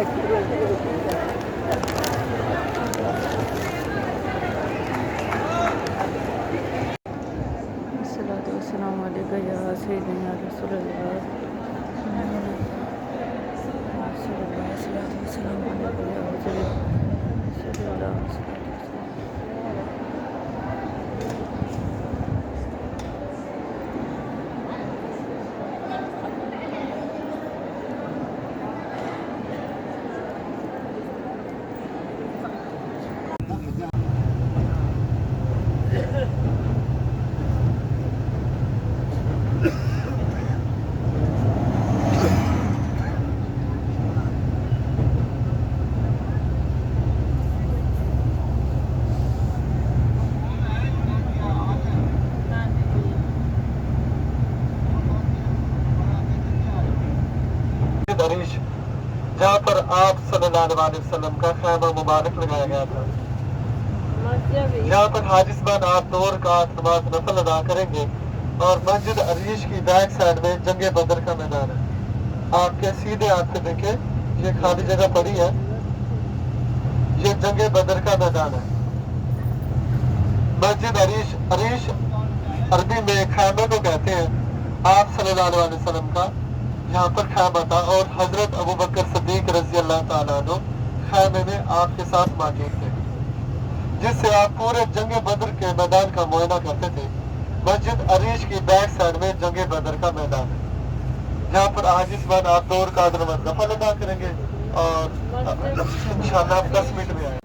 अस्सलाम वालेकुम या सय्यदना रसूलुल्लाह दरिश जहाँ पर आप सल्लल्लाहु अलैहि वसल्लम का खैमा मुबारक लगाया गया था। यहाँ पर हाजिसबान आप 2 रकात नमाज नफल अदा करेंगे और मस्जिद अरीश की बैक साइड में जंगे बदर का मैदान है। आपके सीधे हाथ से देखें, ये खाली जगह पड़ी है, ये जंगे बदर का मैदान है। मस्जिद अरीश अरबी में खैमे को कहते हैं। आप सल्लल्लाहु अलैहि वसल्लम का यहाँ पर खैमा था और हजरत अबू बकर सिद्दीक रज़ी अल्लाह ताला अन्हु खैमे में आपके साथ मौजूद थे, जिससे आप पूरे जंगे बदर के मैदान का मुआयना करते थे। मस्जिद अरीश की बैक साइड में जंगे बदर का मैदान है, जहाँ पर आज इस बार आप 2 रकात नमाज नफल अदा करेंगे और इंशाअल्लाह 10 मिनट में आए।